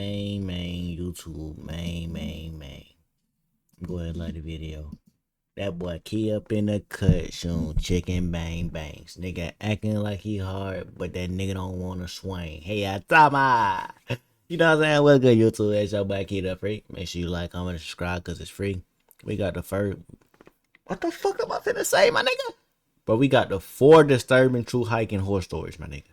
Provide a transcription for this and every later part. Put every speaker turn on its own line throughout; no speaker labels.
YouTube, Go ahead and like the video. That boy key up in the cut, shooting chicken bang bangs. Nigga acting like he hard, but that nigga don't wanna swing. Hey, Atama! You know what I'm saying? What's good, YouTube? It's your boy Kid Up Free. Make sure you like, comment, and subscribe, cause it's free. We got the first. What the fuck am I finna say, my nigga? But we got the 4 disturbing true hiking horror stories, my nigga.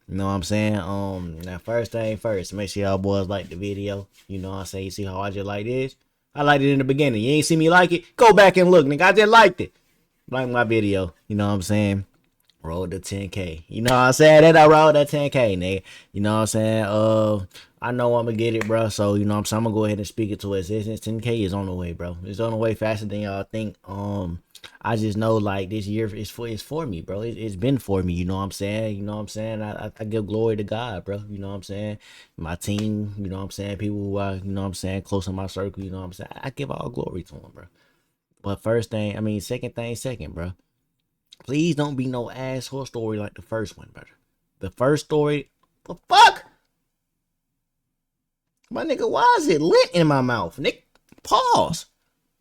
You know what I'm saying? Now first thing first, make sure y'all boys like the video. You know what I'm saying? You see how I just like this? I liked it in the beginning. You ain't see me like it? Go back and look, nigga. I just liked it. Like my video. You know what I'm saying? Roll the 10K. You know what I'm saying? That I rolled that 10K, nigga. You know what I'm saying? I know I'm gonna get it, bro. So, you know what I'm saying? I'm gonna go ahead and speak it to existence. 10K is on the way, bro. It's on the way faster than y'all think. I just know like this year is for me, bro. It's been for me, you know what I'm saying? You know what I'm saying? I give glory to God, bro. You know what I'm saying? My team, you know what I'm saying? People who are, you know what I'm saying, close in my circle, you know what I'm saying? I give all glory to them, bro. But second thing second, bro. Please don't be no asshole story like the first one, bro. The first story, the fuck? My nigga, why is it lit in my mouth? Nick, pause.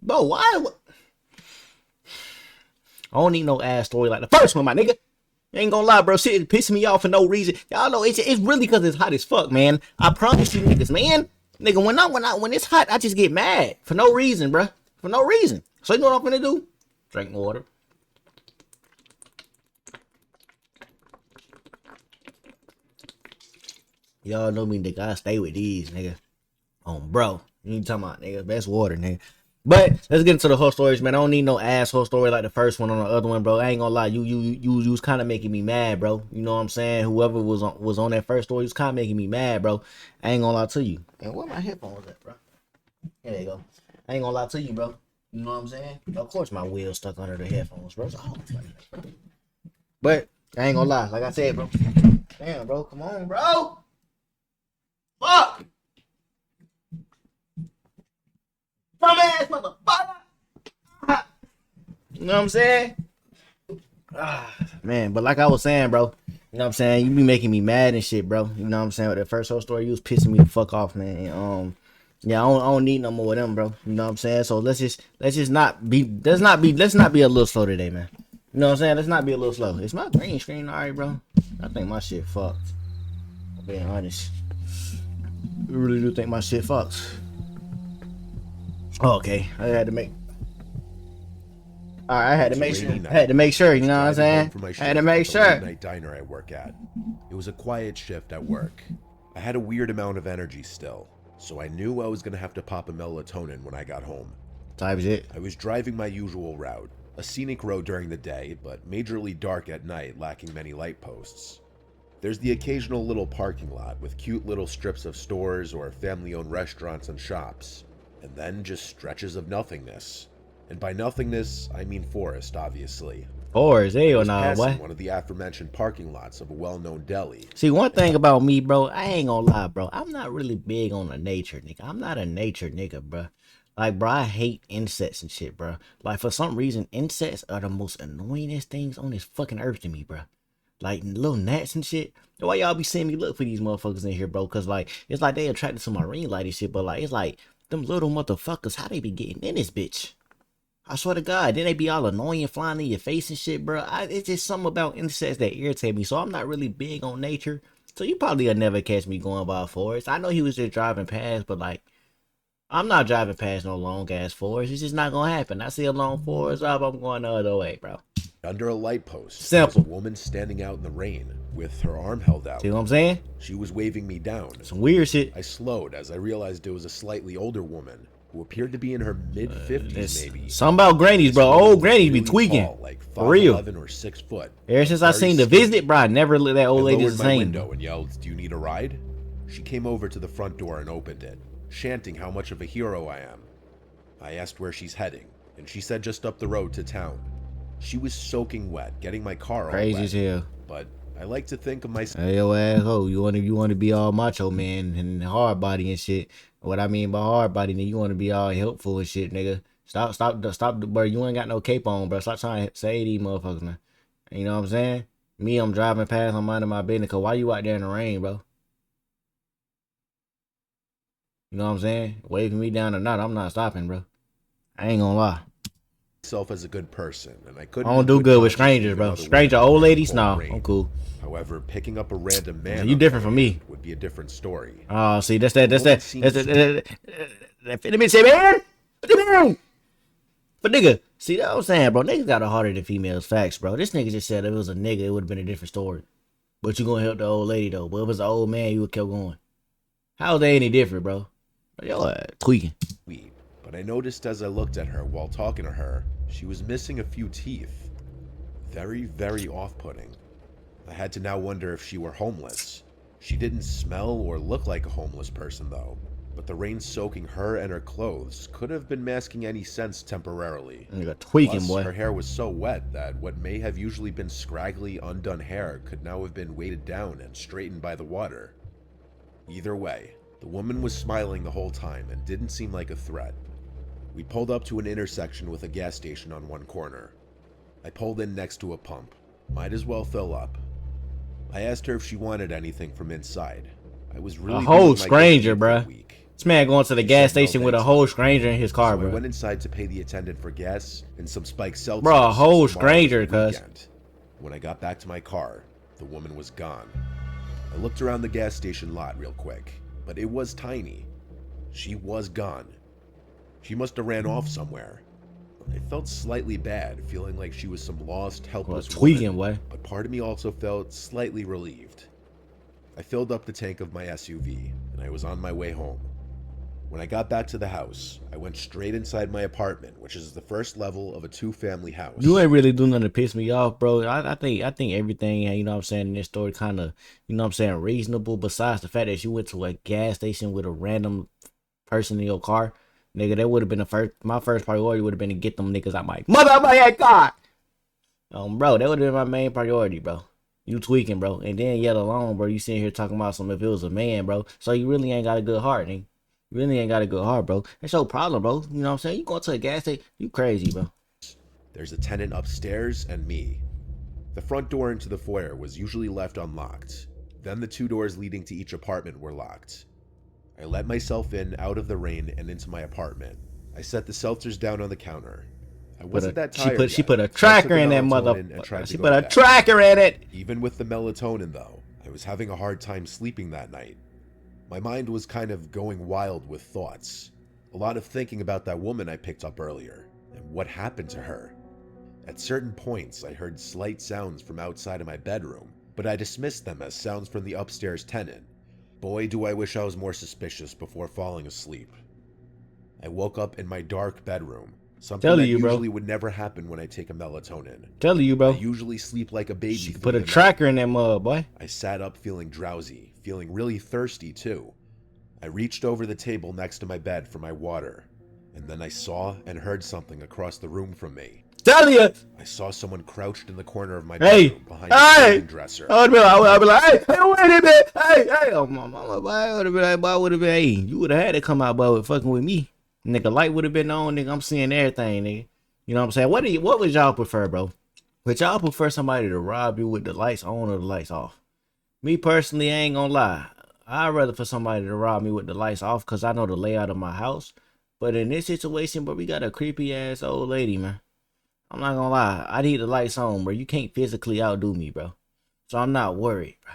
Bro, why? I don't need no ass story like the first one, my nigga. Ain't gonna lie, bro. Shit is pissing me off for no reason. Y'all know it's really because it's hot as fuck, man. I promise you niggas, man. Nigga, when it's hot, I just get mad for no reason, bro. For no reason. So you know what I'm gonna do? Drink water. Y'all know me, nigga. I stay with these, nigga. Bro. You ain't talking about, nigga. Best water, nigga. But let's get into the whole stories, man. I don't need no asshole story like the first one on the other one, bro. I ain't gonna lie, you was kind of making me mad, bro. You know what I'm saying? Whoever was on that first story was kind of making me mad, bro. I ain't gonna lie to you. And where my headphones at, bro? There you go. I ain't gonna lie to you, bro. You know what I'm saying? Of course, my wheel's stuck under the headphones, bro. But I ain't gonna lie, like I said, bro. Damn, bro, come on, bro. Fuck. Dumbass motherfucker. You know what I'm saying? Man, but like I was saying, bro. You know what I'm saying? You be making me mad and shit, bro. You know what I'm saying? With that first whole story, you was pissing me the fuck off, man. And, yeah, I don't need no more of them, bro. You know what I'm saying? So let's not be a little slow today, man. You know what I'm saying? Let's not be a little slow. It's my green screen, all right, bro. I think my shit fucked. I'm being honest. I really do think my shit fucked. Oh, okay, I had to make sure. You know what I'm saying? I had to make sure.
Night diner I work at. It was a quiet shift at work. I had a weird amount of energy still, so I knew I was gonna have to pop a melatonin when I got home.
Type shit.
I was driving my usual route, a scenic road during the day, but majorly dark at night, lacking many light posts. There's the occasional little parking lot with cute little strips of stores or family-owned restaurants and shops. And then just stretches of nothingness. And by nothingness, I mean forest, obviously.
Forest, hell nah, what?
One of the aforementioned parking lots of a well-known deli.
See, one thing about me, bro, I ain't gonna lie, bro. I'm not really big on the nature, nigga. I'm not a nature nigga, bro. Like, bro, I hate insects and shit, bro. Like, for some reason, insects are the most annoyingest things on this fucking earth to me, bro. Like, little gnats and shit. Why y'all be seeing me look for these motherfuckers in here, bro? Because, like, it's like they attracted to my ring light and shit, but, like, it's like, them little motherfuckers, how they be getting in this bitch? I swear to God, then they be all annoying, flying in your face and shit, bro. It's just something about insects that irritate me. So I'm not really big on nature. So you probably will never catch me going by a forest. I know he was just driving past, but like, I'm not driving past no long ass forest. It's just not gonna happen. I see a long forest up, I'm going the other way, bro.
Under a light post,
simple.
There was a woman standing out in the rain with her arm held out.
See what I'm saying?
She was waving me down.
Some weird shit.
I slowed as I realized it was a slightly older woman who appeared to be in her mid-50s, maybe.
Something about grannies, bro. Old grannies be tweaking.
Tall, like 5'11"
for real.
Or 6 foot.
Ever since I seen The Visit, bro, I never let that old lady the same.
I lowered my window and yelled, "Do you need a ride?" She came over to the front door and opened it, chanting how much of a hero I am. I asked where she's heading, and she said just up the road to town. She was soaking wet, getting my car all
crazy
wet.
As hell.
But I like to think of myself.
Hey, yo, asshole, you want to be all macho man and hard body and shit. What I mean by hard body, then you want to be all helpful and shit, nigga. Stop, bro. You ain't got no cape on, bro. Stop trying to say these motherfuckers, man. You know what I'm saying? Me, I'm driving past, I'm minding my business. Cause why you out there in the rain, bro? You know what I'm saying? Waving me down or not, I'm not stopping, bro. I ain't gonna lie.
Myself as a good person, and I
I
couldn't
don't
in
do
good
good with
conscience
strangers,
leave
bro.
another woman
Stranger
out
old
there in the
ladies,
cold
nah, I'm
rain.
cool.
However, picking up a random man,
You
on the
different
other
from
hand,
me.
would be a different story.
Oh, see, that's
The
that, that's
woman
that,
seems
let me say, man. What you mean? But nigga, see, that's what I'm saying, bro. Niggas got it harder than females. Facts, bro. This nigga just said if it was a nigga, it would have been a different story. But you gonna help the old lady though. But if it was an old man, you would kept going. How is they any different, bro? Yo, tweaking.
sweet, but I noticed as I looked at her while talking to her, she was missing a few teeth. Very, very off-putting. I had to now wonder if she were homeless. She didn't smell or look like a homeless person though, but the rain soaking her and her clothes could have been masking any sense temporarily.
Nigga tweaking,
Plus,
boy.
her hair was so wet that what may have usually been scraggly, undone hair could now have been weighted down and straightened by the water. Either way, the woman was smiling the whole time and didn't seem like a threat. We pulled up to an intersection with a gas station on one corner. I pulled in next to a pump. Might as well fill up. I asked her if she wanted anything from inside. I was really
A whole
doing my get
stranger,
deep for the
bruh.
week.
This man going to the
She
gas
said no
station with a
thanks,
whole
though.
stranger in his car,
So I
bro.
went inside to pay the attendant for gas and some spiked seltzers.
Bro, a whole
since tomorrow was the
stranger, cuz.
weekend. When I got back to my car, the woman was gone. I looked around the gas station lot real quick, but it was tiny. She was gone. She must have ran off somewhere. I felt slightly bad, feeling like she was some lost, helpless
Tweaking,
woman,
boy.
but part of me also felt slightly relieved. I filled up the tank of my SUV, and I was on my way home. When I got back to the house, I went straight inside my apartment, which is the first level of a two-family house.
You ain't really doing nothing to piss me off, bro. I think everything, you know what I'm saying, in this story kind of, you know what I'm saying, reasonable. Besides the fact that you went to a gas station with a random person in your car, nigga, that would have been my first priority would have been to get them niggas out my motherfucking car. Bro, that would have been my main priority, bro. You tweaking, bro. And then yet alone, bro, you sitting here talking about some if it was a man, bro. So you really ain't got a good heart, nigga. You really ain't got a good heart, bro. That's your problem, bro. You know what I'm saying? You going to a gas station, you crazy, bro.
There's a tenant upstairs and me. The front door into the foyer was usually left unlocked. Then the two doors leading to each apartment were locked. I let myself in out of the rain and into my apartment. I set the seltzers down on the counter. I wasn't that tired
She
yet,
put a
so I took
tracker
a
in that
melatonin and tried
motherfucker.
to
She
go
put
to
a
bed.
tracker in it.
Even with the melatonin though, I was having a hard time sleeping that night. My mind was kind of going wild with thoughts. A lot of thinking about that woman I picked up earlier, and what happened to her. At certain points, I heard slight sounds from outside of my bedroom, but I dismissed them as sounds from the upstairs tenant. Boy, do I wish I was more suspicious before falling asleep. I woke up in my dark bedroom, something
Telling
that
you, bro.
usually would never happen when I take a melatonin.
Telling you,
I
bro.
usually sleep like a baby
She
through
put a
the night.
tracker in that mud, boy.
I sat up feeling drowsy, feeling really thirsty too. I reached over the table next to my bed for my water, and then I saw and heard something across the room from me.
Telling you.
I saw someone crouched in the corner of my
Hey.
bedroom behind the clothing dresser.
I would be like, hey, wait a minute. Hey. Oh, my mama, boy. I would have been like, boy, I would have been, hey, you would have had to come out, boy, with fucking with me. Nigga, light would have been on, nigga. I'm seeing everything, nigga. You know what I'm saying? What would y'all prefer, bro? Would y'all prefer somebody to rob you with the lights on or the lights off? Me personally, I ain't gonna lie. I'd rather for somebody to rob me with the lights off because I know the layout of my house. But in this situation, bro, we got a creepy ass old lady, man. I'm not gonna lie. I need the lights on, bro. You can't physically outdo me, bro. So I'm not worried, bro.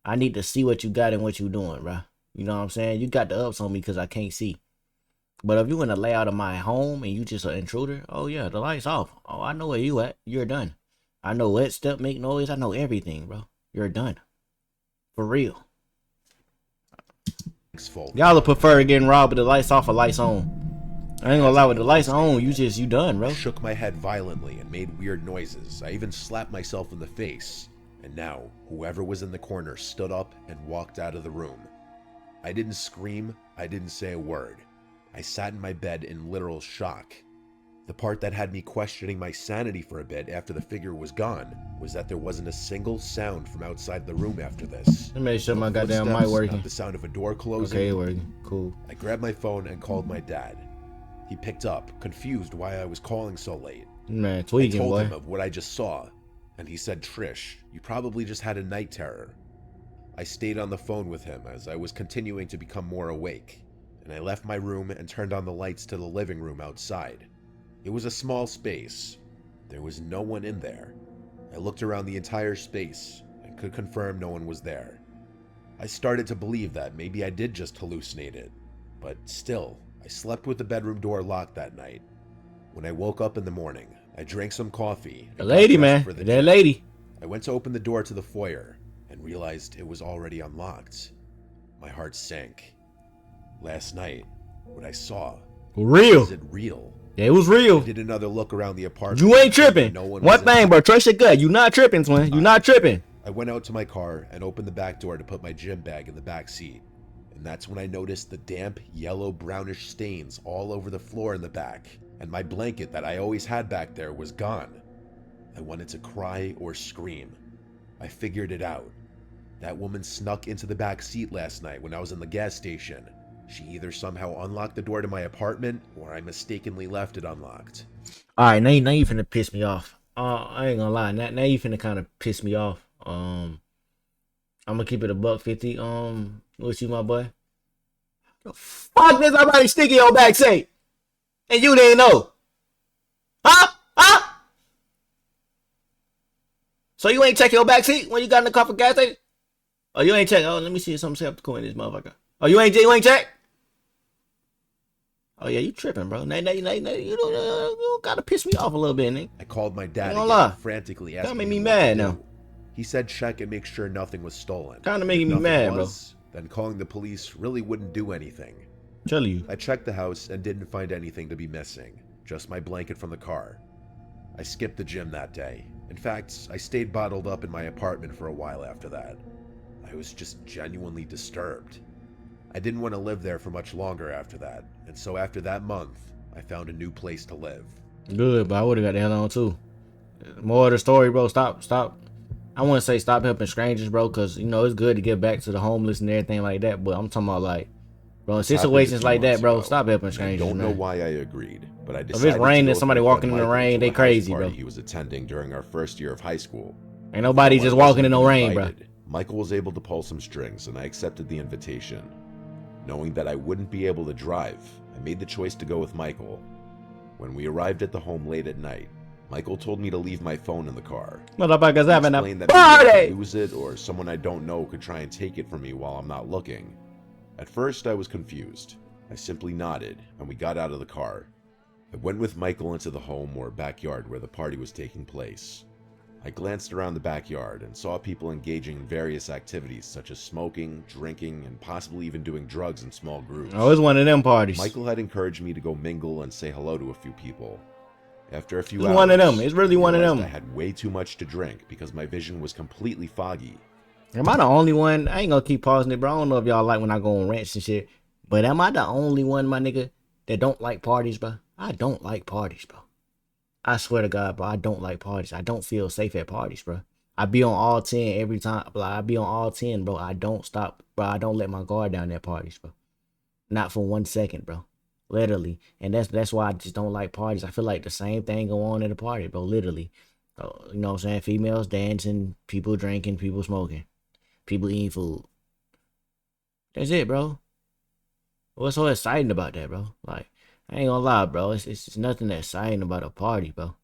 I need to see what you got and what you doing, bro. You know what I'm saying? You got the ups on me because I can't see. But if you in the layout of my home and you just an intruder, oh yeah, the lights off. Oh, I know where you at. You're done. I know what step make noise. I know everything, bro. You're done. For real. Y'all would prefer getting robbed with the lights off or lights on. I ain't gonna lie, with the lights on, you done, bro.
I shook my head violently and made weird noises. I even slapped myself in the face. And now, whoever was in the corner stood up and walked out of the room. I didn't scream. I didn't say a word. I sat in my bed in literal shock. The part that had me questioning my sanity for a bit after the figure was gone was that there wasn't a single sound from outside the room after this.
Let me make sure
No
my goddamn
footsteps,
mic working.
not the sound of a door closing.
Okay, working. Cool.
I grabbed my phone and called my dad. He picked up, confused why I was calling so late.
Man,
I
tweaking,
told
boy.
him of what I just saw, and he said, "Trish, you probably just had a night terror." I stayed on the phone with him as I was continuing to become more awake. and I left my room and turned on the lights to the living room outside. It was a small space. There was no one in there. I looked around the entire space and could confirm no one was there. I started to believe that maybe I did just hallucinate it, but still, I slept with the bedroom door locked that night. When I woke up in the morning, I drank some coffee.
The lady, man. That
gym.
lady.
I went to open the door to the foyer and realized it was already unlocked. My heart sank. Last night, what I saw,
real.
Was it real?
Yeah, it was real.
I did another look around the apartment.
You ain't tripping.
No
one thing, bro. Trust your gut. You not tripping, twin. You not tripping.
I went out to my car and opened the back door to put my gym bag in the back seat. And that's when I noticed the damp, yellow, brownish stains all over the floor in the back. And my blanket that I always had back there was gone. I wanted to cry or scream. I figured it out. That woman snuck into the back seat last night when I was in the gas station. She either somehow unlocked the door to my apartment or I mistakenly left it unlocked.
Alright, now you finna piss me off. I ain't gonna lie. Now you finna kind of piss me off. I'm gonna keep it $150. With you, my boy. The fuck did somebody stick in your back seat? And you didn't know? Huh? So you ain't check your back seat when you got in the car for gas station? Oh, you ain't check. Oh, let me see if something up the corner in this motherfucker. Oh, you ain't check? Oh yeah, you tripping, bro. Now, you don't gotta piss me off a little bit, nigga.
I called my dad
again,
frantically asking
him
me
me mad now.
He said check and make sure nothing was stolen.
Kinda making me mad, bro.
Then calling the police really wouldn't do anything.
Tell you.
I checked the house and didn't find anything to be missing, just my blanket from the car. I skipped the gym that day. In fact, I stayed bottled up in my apartment for a while after that. I was just genuinely disturbed. I didn't want to live there for much longer after that, and so after that month, I found a new place to live.
Good, but I would've got the hell on too. More of the story, bro. Stop. I wouldn't say stop helping strangers, bro, because, you know, it's good to give back to the homeless and everything like that, but I'm talking about, like, bro, in situations like that, bro, stop helping strangers,
I don't know
man.
why I agreed, but I decided
if it's raining, somebody walking in the rain, they crazy, bro.
He was attending during our first year of high school.
Ain't nobody just walking in no rain, bro.
Michael was able to pull some strings, and I accepted the invitation. Knowing that I wouldn't be able to drive, I made the choice to go with Michael. When we arrived at the home late at night, Michael told me to leave my phone in the car.
Motherfuckers having a
party! I lose it, or someone I don't know could try and take it from me while I'm not looking. At first, I was confused. I simply nodded, and we got out of the car. I went with Michael into the home or backyard where the party was taking place. I glanced around the backyard and saw people engaging in various activities such as smoking, drinking, and possibly even doing drugs in small groups.
Oh, it's one of them parties.
Michael had encouraged me to go mingle and say hello to a few people. After a few hours,
it's one of them. It's really one of them.
I had way too much to drink because my vision was completely foggy.
Am I the only one? I ain't gonna keep pausing it, bro. I don't know if y'all like when I go on rants and shit, but am I the only one, my nigga, that don't like parties, bro? I don't like parties, bro. I swear to God, bro, I don't like parties. I don't feel safe at parties, bro. I be on all 10 every time. Like, I be on all 10, bro. I don't stop, bro. I don't let my guard down at parties, bro. Not for 1 second, bro. Literally. And that's why I just don't like parties. I feel like the same thing go on at a party, bro. Literally. You know what I'm saying? Females dancing, people drinking, people smoking, people eating food. That's it, bro. What's so exciting about that, bro? Like, I ain't gonna lie, bro. It's nothing exciting about a party, bro.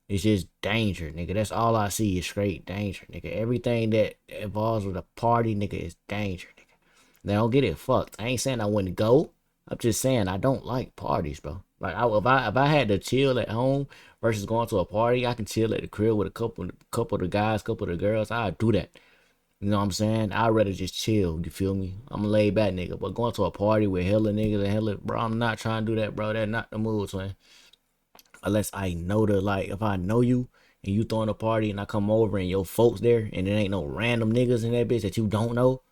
It's just danger, nigga. That's all I see is straight danger, nigga. Everything that involves with a party, nigga, is danger, nigga. Now, don't get it fucked. I ain't saying I wouldn't go. I'm just saying I don't like parties, bro. Like, if I had to chill at home versus going to a party, I can chill at the crib with a couple of the guys, couple of the girls. I'd do that. You know what I'm saying? I'd rather just chill, you feel me? I'm a laid back nigga. But going to a party with hella niggas and hella, bro, I'm not trying to do that, bro. That's not the move, man. Unless I know if I know you and you throwing a party and I come over and your folks there and there ain't no random niggas in that bitch that you don't know,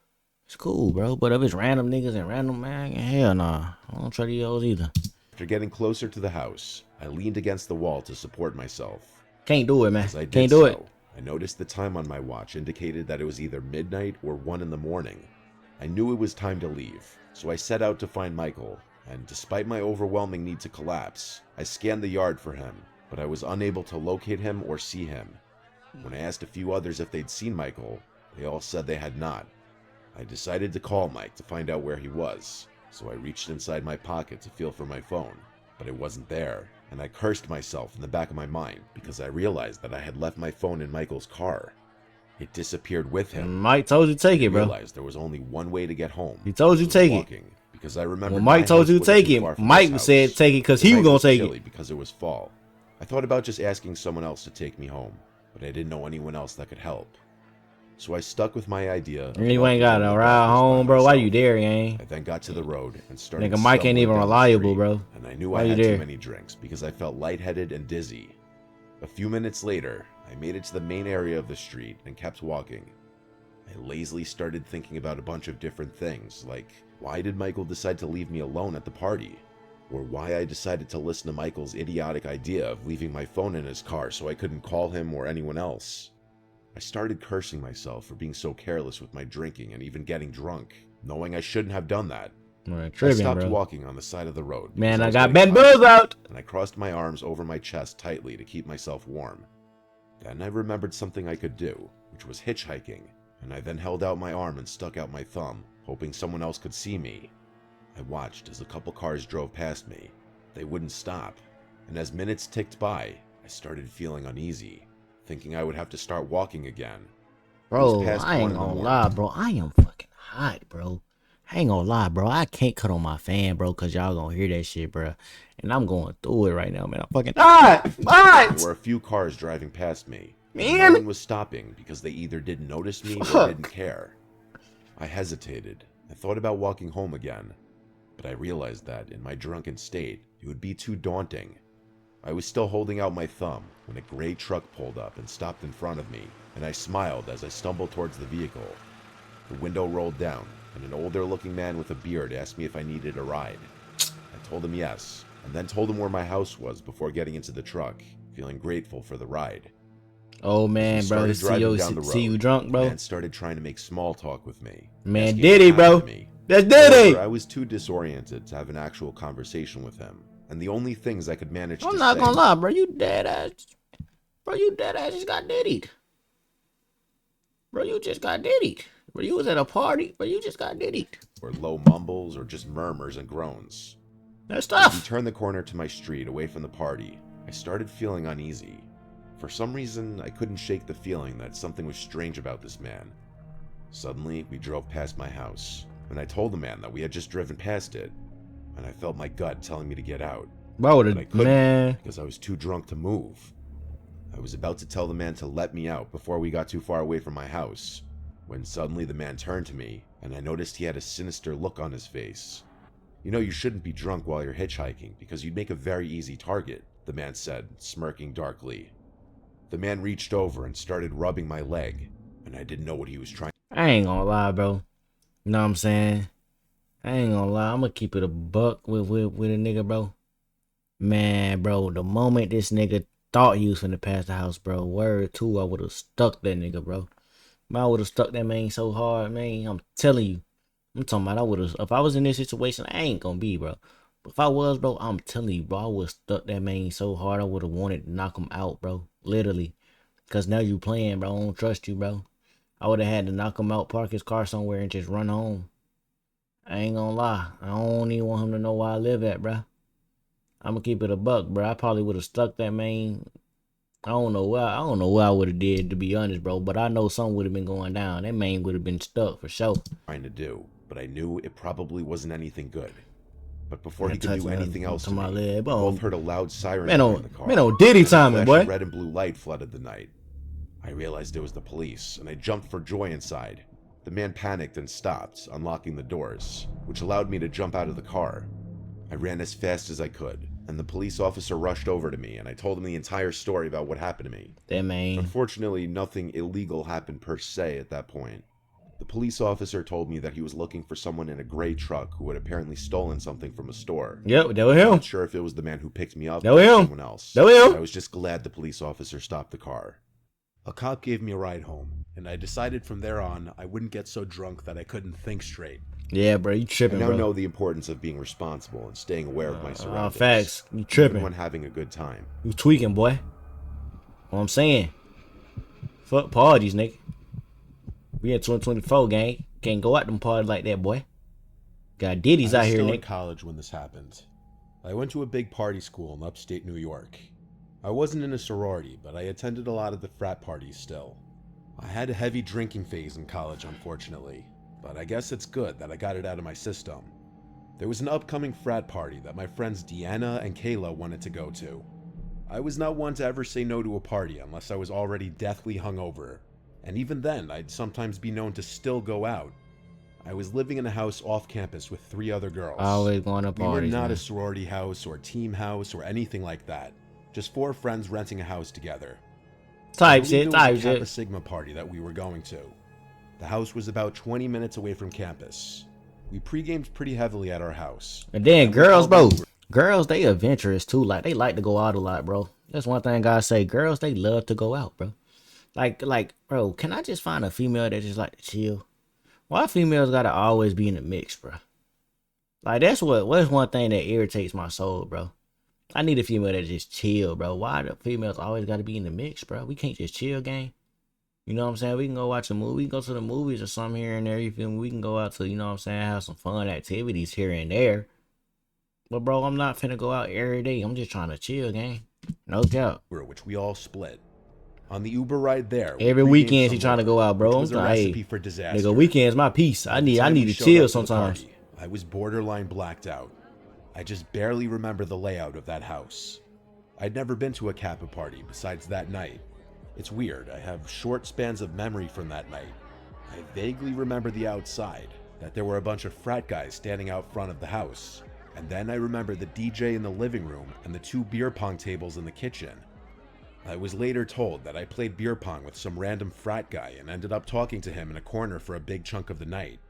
it's cool, bro. But if it's random niggas and random, man, hell nah. I don't try to those either.
After getting closer to the house, I leaned against the wall to support myself.
Can't do it, man.
As I did
Can't do it.
I noticed the time on my watch indicated that it was either midnight or 1 in the morning. I knew it was time to leave, so I set out to find Michael, and despite my overwhelming need to collapse, I scanned the yard for him, but I was unable to locate him or see him. When I asked a few others if they'd seen Michael, they all said they had not. I decided to call Mike to find out where he was. So I reached inside my pocket to feel for my phone, but it wasn't there, and I cursed myself in the back of my mind because I realized that I had left my phone in Michael's car. It disappeared with him.
Mike told you to take
I
it, bro.
realized there was only one way to get home.
He told you to take
walking,
it.
because I remembered
When Mike told you to take it, Mike said take it because he was gonna take it.
Because it was fall. I thought about just asking someone else to take me home, but I didn't know anyone else that could help. So I stuck with my idea.
You ain't got to ride home, bro. Why you there, gang?
I then got to the road and started.
Nigga, Mike ain't even reliable, bro.
And I knew I had too many drinks because I felt lightheaded and dizzy. A few minutes later, I made it to the main area of the street and kept walking. I lazily started thinking about a bunch of different things, like why did Michael decide to leave me alone at the party? Or why I decided to listen to Michael's idiotic idea of leaving my phone in his car so I couldn't call him or anyone else. I started cursing myself for being so careless with my drinking and even getting drunk, knowing I shouldn't have done that. I stopped walking on the side of the road.
Man, I got Ben Bills out!
And I crossed my arms over my chest tightly to keep myself warm. Then I remembered something I could do, which was hitchhiking, and I then held out my arm and stuck out my thumb, hoping someone else could see me. I watched as a couple cars drove past me. They wouldn't stop, and as minutes ticked by, I started feeling uneasy, thinking I would have to start walking again.
Bro, I ain't gonna lie, bro. I am fucking hot, bro. I ain't gonna lie, bro. I can't cut on my fan, bro, because y'all gonna hear that shit, bro. And I'm going through it right now, man. I'm fucking hot.
There were a few cars driving past me.
Man.
No one was stopping because they either didn't notice me or didn't care. I hesitated. I thought about walking home again, but I realized that in my drunken state, it would be too daunting. I was still holding out my thumb when a gray truck pulled up and stopped in front of me, and I smiled as I stumbled towards the vehicle. The window rolled down, and an older-looking man with a beard asked me if I needed a ride. I told him yes, and then told him where my house was before getting into the truck, feeling grateful for the ride.
Oh man, bro, see you drunk, bro.
The man started trying to make small talk with me.
Man, Diddy, bro. That's Diddy.
I was too disoriented to have an actual conversation with him, and the only things I could manage to say...
I'm not gonna lie, bro. You dead ass. Bro, you dead ass just got diddied. Bro, you just got diddied. Bro, you was at a party, but you just got diddied.
Or low mumbles, or just murmurs and groans.
That's tough.
As we turned the corner to my street away from the party, I started feeling uneasy. For some reason, I couldn't shake the feeling that something was strange about this man. Suddenly, we drove past my house, and I told the man that we had just driven past it, and I felt my gut telling me to get out.
Bro,
but I couldn't because I was too drunk to move. I was about to tell the man to let me out before we got too far away from my house, when suddenly the man turned to me, and I noticed he had a sinister look on his face. You know, you shouldn't be drunk while you're hitchhiking, because you'd make a very easy target, the man said, smirking darkly. The man reached over and started rubbing my leg, and I didn't know what he was trying.
I ain't gonna lie, bro. You know what I'm saying? I ain't gonna lie. I'm gonna keep it a buck with a nigga, bro. Man, bro, the moment this nigga thought he was finna pass the house, bro, word two, I would have stuck that nigga, bro. Man, I would have stuck that man so hard, man. I'm telling you. I'm talking about I would have, if I was in this situation, I ain't gonna be, bro. But if I was, bro, I'm telling you, bro, I would have stuck that man so hard, I would have wanted to knock him out, bro. Literally. Because now you playing, bro. I don't trust you, bro. I would have had to knock him out, park his car somewhere, and just run home. I ain't gonna lie. I don't even want him to know where I live at, bro. I'm gonna keep it a buck, bro. I probably would have stuck that man. I don't know what I would have did, to be honest, bro. But I know something would have been going down. That man would have been stuck for sure.
Trying to do, but I knew it probably wasn't anything good. But before he could do anything else to me, I both heard a loud siren in the car.
Man, on Diddy timing, boy.
Red and blue light flooded the night. I realized it was the police, and I jumped for joy inside. The man panicked and stopped, unlocking the doors, which allowed me to jump out of the car. I ran as fast as I could, and the police officer rushed over to me, and I told him the entire story about what happened to me.
That man.
Unfortunately, nothing illegal happened per se at that point. The police officer told me that he was looking for someone in a gray truck who had apparently stolen something from a store.
Yep, that was him.
I'm not sure if it was the man who picked me up
or
someone else.
That was him.
I was just glad the police officer stopped the car.
A cop gave me a ride home, and I decided from there on I wouldn't get so drunk that I couldn't think straight.
Yeah, bro, you tripping,
bro. I
now
know the importance of being responsible and staying aware of my surroundings.
Facts. You tripping.
Even when having a good time.
You tweaking, boy. What I'm saying. Fuck parties, nigga. We in 2024, gang. Can't go out them parties like that, boy. Got
I
ditties out
was
here,
still in
Nick.
college when this happened. I went to a big party school in upstate New York. I wasn't in a sorority, but I attended a lot of the frat parties still. I had a heavy drinking phase in college, unfortunately, but I guess it's good that I got it out of my system. There was an upcoming frat party that my friends Deanna and Kayla wanted to go to. I was not one to ever say no to a party unless I was already deathly hungover, and even then, I'd sometimes be known to still go out. I was living in a house off campus with 3 other girls.
Always going to
We were
parties,
not
man.
a sorority house or team house or anything like that. Just 4 friends renting a house together. I
Type
believe
shit,
it was
type
a Kappa
shit.
Sigma party that we were going to. The house was about 20 minutes away from campus. We pre-gamed pretty heavily at our house.
And then
we
girls,
called
bro.
Uber.
Girls, they adventurous too. Like they like to go out a lot, bro. That's one thing I say. Girls, they love to go out, bro. Like, bro, can I just find a female that just like to chill? Why females gotta always be in the mix, bro? Like what's one thing that irritates my soul, bro? I need a female that just chill, bro. Why the females always gotta be in the mix, bro? We can't just chill, gang. You know what I'm saying? We can go watch a movie, we can go to the movies or something here and there, you feel me? We can go out to, you know what I'm saying, have some fun activities here and there. But bro, I'm not finna go out every day. I'm just trying to chill, gang. No doubt.
Which we all split. On the Uber ride there, we
Every
pre-gamed
weekend she
some
trying to
more,
go out, bro.
which
I'm
was a
like, hey,
recipe for disaster.
nigga, weekend's my peace.
By
I
the
need
time we
to
showed
chill
up to the
sometimes.
party, I was borderline blacked out. I just barely remember the layout of that house. I'd never been to a Kappa party besides that night. It's weird, I have short spans of memory from that night. I vaguely remember the outside, that there were a bunch of frat guys standing out front of the house. And then I remember the DJ in the living room and the 2 beer pong tables in the kitchen. I was later told that I played beer pong with some random frat guy and ended up talking to him in a corner for a big chunk of the night.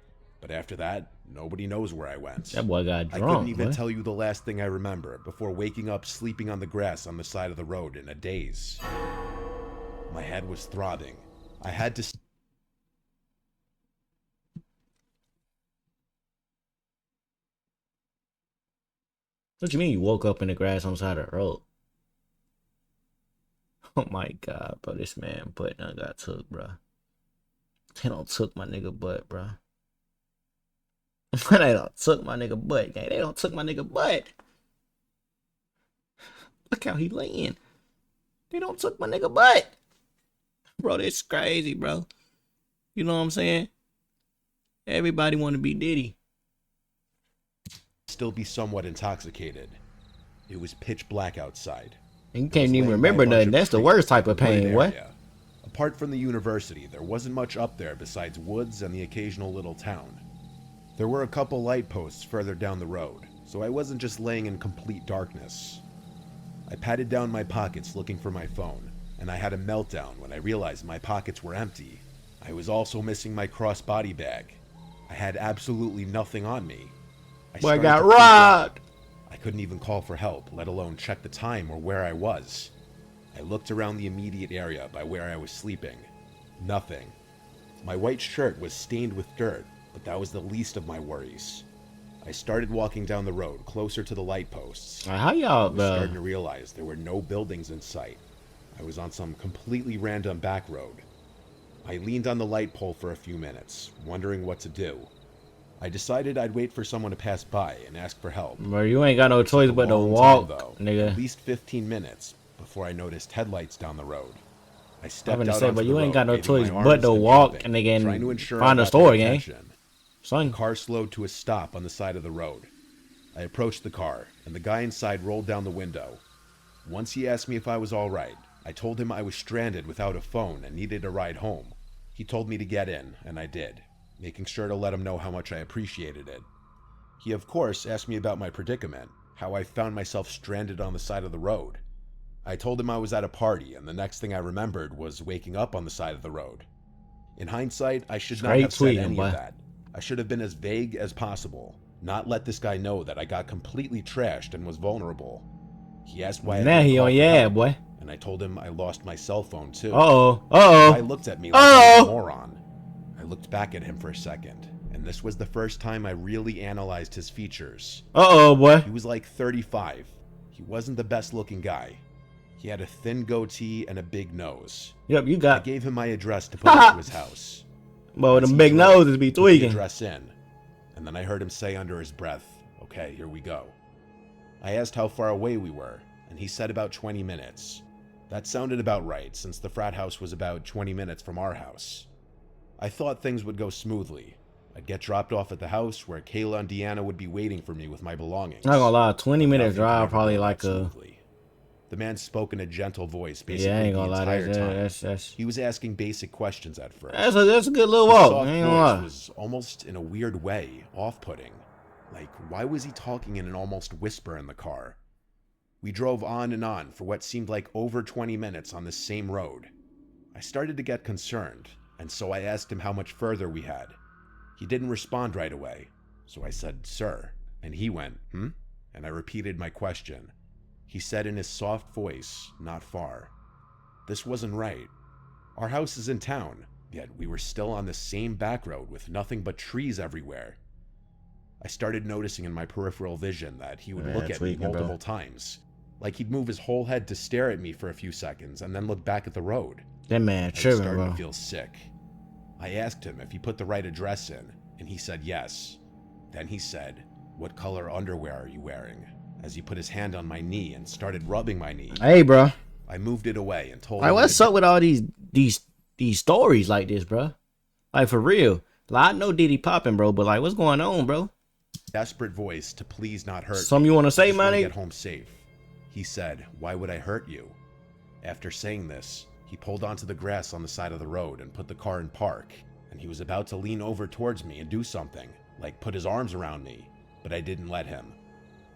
But after that, nobody knows where I went.
That boy got
I
drunk,
couldn't even
boy.
tell you the last thing I remember before waking up sleeping on the grass on the side of the road in a daze. My head was throbbing. I had to...
What you mean you woke up in the grass on the side of the road? Oh my god, bro, this man butt done got took, bro. They don't took my nigga butt, bro. They don't took my nigga butt, gang. They don't took my nigga butt. Look how he laying. They don't took my nigga butt. Bro, this crazy, bro. You know what I'm saying? Everybody want to be Diddy.
still be somewhat intoxicated. It was pitch black outside.
And you
I
can't
was
even
laying by a
remember
bunch
nothing.
of
That's the
trees
worst type
in
of
a wooded
pain, what?
area. Apart from the university, there wasn't much up there besides woods and the occasional little town. There were a couple light posts further down the road, so I wasn't just laying in complete darkness. I patted down my pockets looking for my phone, and I had a meltdown when I realized my pockets were empty. I was also missing my crossbody bag. I had absolutely nothing on me.
Boy, I
started
got
to freak out.
robbed.
I couldn't even call for help, let alone check the time or where I was. I looked around the immediate area by where I was sleeping. Nothing. My white shirt was stained with dirt, but that was the least of my worries. I started walking down the road, closer to the light posts.
How
I
y'all,
was starting to realize there were no buildings in sight. I was on some completely random back road. I leaned on the light pole for a few minutes, wondering what to do. I decided I'd wait for someone to pass by and ask for help.
bro, you ain't got no choice
A
but to
long
walk,
time, though,
nigga.
At least 15 minutes before I noticed headlights down the road. I
I'm
stepped
gonna
out
say,
onto
but
the
you ain't
road,
got no
waving
choice
my
but
arms
to
and
walk
jumping,
and again
trying to ensure
find
I
a
got
store,
their
gang.
attention. The
Son,
car slowed to a stop on the side of the road. I approached the car, and the guy inside rolled down the window. Once he asked me if I was alright, I told him I was stranded without a phone and needed a ride home. He told me to get in, and I did, making sure to let him know how much I appreciated it. He, of course, asked me about my predicament, how I found myself stranded on the side of the road. I told him I was at a party, and the next thing I remembered was waking up on the side of the road. In hindsight, I should not
Straight
have said
tweeting,
any
boy.
of that. I should have been as vague as possible, not let this guy know that I got completely trashed and was vulnerable. He asked why I
now
didn't
he
call
on
for
your ass,
help,
boy.
and I told him I lost my cell phone too.
Uh-oh,
The guy
uh-oh,
looked at me like I was a
uh-oh.
moron. I looked back at him for a second, and this was the first time I really analyzed his features.
Uh-oh, boy.
He was like 35. He wasn't the best looking guy. He had a thin goatee and a big nose.
Yep, you
I
got,
gave him my address to put into his house.
bro,
As
them
he
big
drove,
noses be
he put the
tweaking.
address in, and then I heard him say under his breath, "Okay, here we go." I asked how far away we were, and he said about 20 minutes. That sounded about right, since the frat house was about 20 minutes from our house. I thought things would go smoothly. I'd get dropped off at the house where Kayla and Deanna would be waiting for me with my belongings.
Not gonna lie, 20
But
minute
nothing could
drive
ever
probably
go
like
that
a.
smoothly. The man spoke in a gentle voice
Yeah, I
basically
ain't
the
gonna lie.
entire time.
That's
He was asking basic questions at first.
that's a good little
His
walk.
soft
I ain't gonna
voice
lie.
was almost in a weird way off-putting. Like, why was he talking in an almost whisper in the car? We drove on and on for what seemed like over 20 minutes on the same road. I started to get concerned, and so I asked him how much further we had. He didn't respond right away, so I said, "Sir," and he went, "Hmm?" And I repeated my question. He said in his soft voice, "Not far." This wasn't right. Our house is in town, yet we were still on the same back road with nothing but trees everywhere. I started noticing in my peripheral vision that he would
Yeah,
look at me
tweaking, bro.
multiple times. Like he'd move his whole head to stare at me for a few seconds and then look back at the road.
That man
I was
tripping,
starting
bro.
to feel sick. I asked him if he put the right address in, and he said yes. Then he said, "What color underwear are you wearing?" as he put his hand on my knee and started rubbing my knee.
Hey, bro.
I moved it away and told
Like,
him
what's
to
up with all these stories like this, bro? Like, for real. Like, I know Diddy popping, bro, but like, what's going on, bro?
desperate voice to please not hurt
Something
me.
you want to
I
say,
just wanna
money?
get home safe. He said, "Why would I hurt you?" After saying this, he pulled onto the grass on the side of the road and put the car in park, and he was about to lean over towards me and do something, like put his arms around me, but I didn't let him.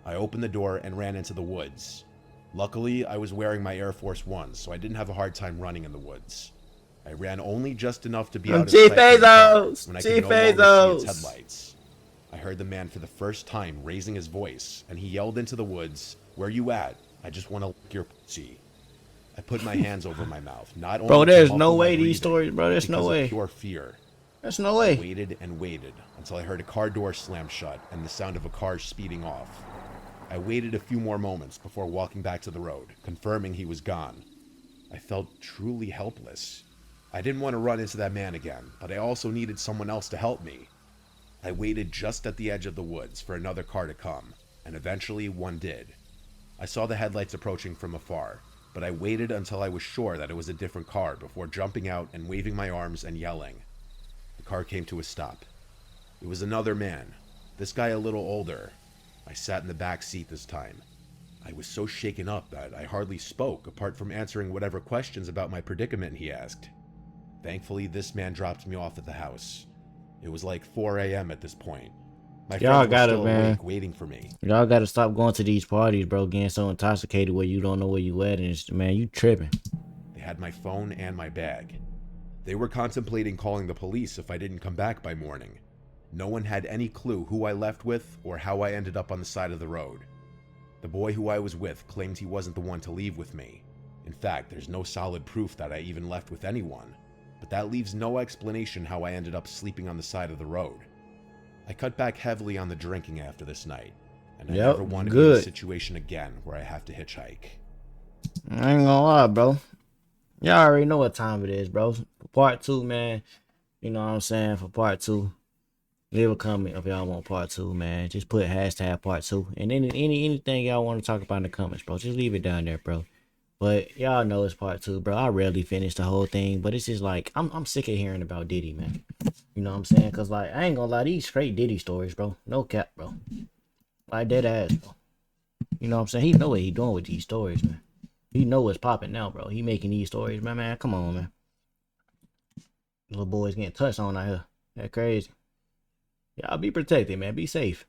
I opened the door and ran into the woods. Luckily, I was wearing my Air Force Ones, so I didn't have a hard time running in the woods. I ran only just enough to be out of
Chief
sight from the car
Bezos!
when I
Chief
could no longer see
Bezos!
its headlights. I heard the man for the first time raising his voice, and he yelled into the woods, "Where you at? I just want to lick your pussy." I put my hands over my mouth, not only
Bro,
to
there's
muffle
no
my
way these
breathing,
stories, bro. There's no
because of
way.
pure fear.
There's no
I
way.
waited and waited until I heard a car door slam shut and the sound of a car speeding off. I waited a few more moments before walking back to the road, confirming he was gone. I felt truly helpless. I didn't want to run into that man again, but I also needed someone else to help me. I waited just at the edge of the woods for another car to come, and eventually one did. I saw the headlights approaching from afar, but I waited until I was sure that it was a different car before jumping out and waving my arms and yelling. The car came to a stop. It was another man, this guy a little older. I sat in the back seat this time. I was so shaken up that I hardly spoke, apart from answering whatever questions about my predicament he asked. Thankfully, this man dropped me off at the house. It was like 4 a.m. at this point. My
Y'all
friends were
got it,
still
man.
awake, waiting for me.
Y'all gotta stop going to these parties, bro. Getting so intoxicated where you don't know where you at, and it's, man, you tripping.
They had my phone and my bag. They were contemplating calling the police if I didn't come back by morning. No one had any clue who I left with or how I ended up on the side of the road. The boy who I was with claimed he wasn't the one to leave with me. In fact, there's no solid proof that I even left with anyone. But that leaves no explanation how I ended up sleeping on the side of the road. I cut back heavily on the drinking after this night, and I
Yep,
never want to be in a
good.
situation again where I have to hitchhike.
I ain't gonna lie, bro. Y'all already know what time it is, bro. For part 2, man. You know what I'm saying? For part 2. Leave a comment if y'all want part 2, man. Just put hashtag part 2. And anything y'all want to talk about in the comments, bro. Just leave it down there, bro. But y'all know it's part 2, bro. I rarely finish the whole thing, but it's just like I'm sick of hearing about Diddy, man. You know what I'm saying? Cause like I ain't gonna lie, these straight Diddy stories, bro. No cap, bro. Like dead ass, bro. You know what I'm saying? He know what he doing with these stories, man. He know what's popping now, bro. He making these stories, man. Man, come on, man. Little boys getting touched on out here. That crazy. Y'all be protected, man. Be safe.